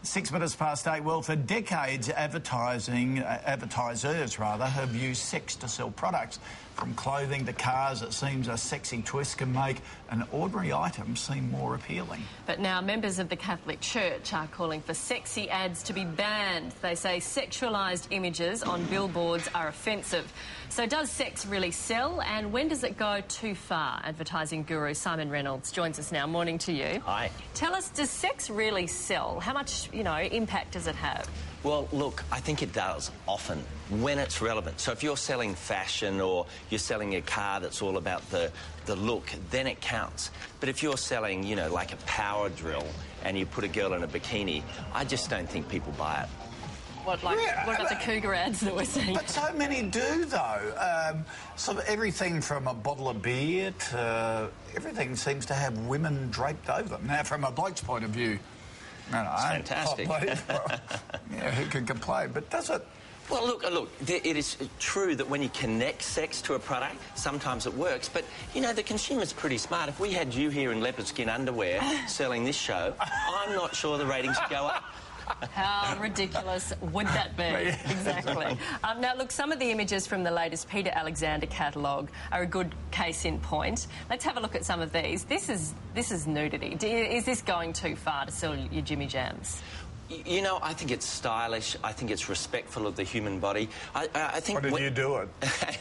8:06. Well, for decades, advertisers have used sex to sell products. From clothing to cars, it seems a sexy twist can make an ordinary item seem more appealing. But now members of the Catholic Church are calling for sexy ads to be banned. They say sexualised images on billboards are offensive. So does sex really sell, and when does it go too far? Advertising guru Simon Reynolds joins us now. Morning to you. Hi. Tell us, does sex really sell? How much, impact does it have? Well, look, I think it does, often, when it's relevant. So if you're selling fashion or you're selling a car that's all about the look, then it counts. But if you're selling, like a power drill and you put a girl in a bikini, I just don't think people buy it. What about the cougar ads that we're seeing? But so many do, though. So everything from a bottle of beer to everything seems to have women draped over them. Now, from a bloke's point of view, it's fantastic. Who can complain? But does it? Well, look, it is true that when you connect sex to a product, sometimes it works. But, the consumer's pretty smart. If we had you here in leopard skin underwear selling this show, I'm not sure the ratings would go up. How ridiculous would that be? Exactly. Now, look, some of the images from the latest Peter Alexander catalogue are a good case in point. Let's have a look at some of these. This is nudity. Is this going too far to sell your Jimmy Jams? I think it's stylish. I think it's respectful of the human body. I think. What did you do it?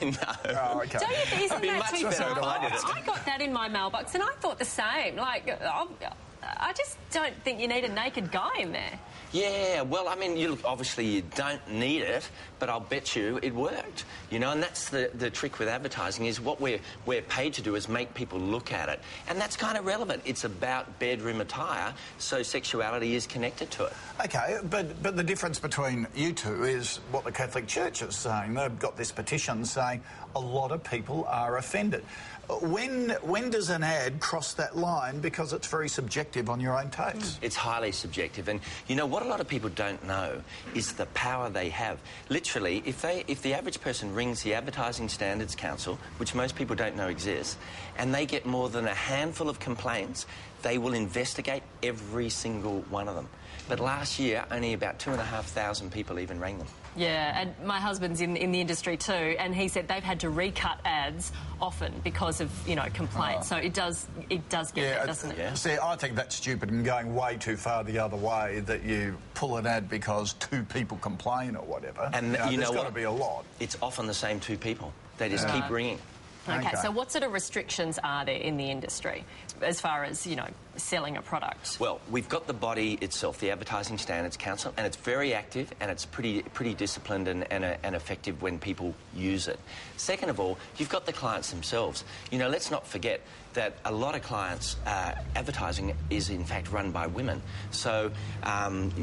No. Oh, okay. Don't you think, isn't that too far? I got that in my mailbox and I thought the same. I just don't think you need a naked guy in there. Yeah, well, obviously you don't need it, but I'll bet you it worked. And that's the trick with advertising, is what we're paid to do is make people look at it. And that's kind of relevant. It's about bedroom attire, so sexuality is connected to it. OK, but the difference between you two is what the Catholic Church is saying. They've got this petition saying a lot of people are offended. When does an ad cross that line, because it's very subjective on your own taste? It's highly subjective, and what a lot of people don't know is the power they have. Literally, if the average person rings the Advertising Standards Council, which most people don't know exists, and they get more than a handful of complaints, they will investigate every single one of them. But last year, only about 2,500 people even rang them. Yeah, and my husband's in the industry too, and he said they've had to recut ads often because of, complaints. So it does get there, doesn't it? Yeah. See, I think that's stupid and going way too far the other way, that you pull an ad because two people complain or whatever. And there's got to be a lot. It's often the same two people. They just keep ringing. Okay, so what sort of restrictions are there in the industry as far as, selling a product? Well, we've got the body itself, the Advertising Standards Council, and it's very active and it's pretty disciplined and effective when people use it. Second of all, you've got the clients themselves. Let's not forget that a lot of clients, advertising is in fact run by women. So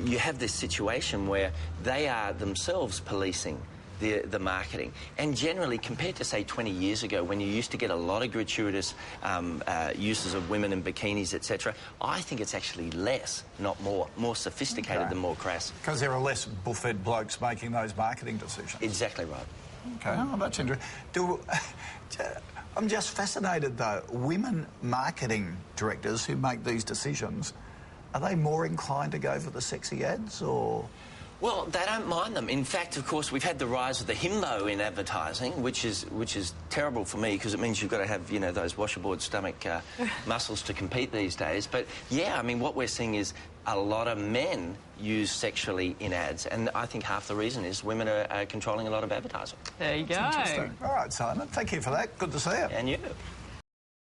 you have this situation where they are themselves policing the marketing. And generally, compared to, say, 20 years ago, when you used to get a lot of gratuitous uses of women in bikinis, etc., I think it's actually less, not more. More sophisticated than more crass. Because there are less bull-fed blokes making those marketing decisions. Exactly right. OK, that's interesting. I'm just fascinated, though. Women marketing directors who make these decisions, are they more inclined to go for the sexy ads, or...? Well, they don't mind them. In fact, of course, we've had the rise of the himbo in advertising, which is terrible for me, because it means you've got to have, those washboard stomach muscles to compete these days. But, yeah, what we're seeing is a lot of men use sexually in ads, and I think half the reason is women are controlling a lot of advertising. There you go. That's interesting. All right, Simon, thank you for that. Good to see you. And you.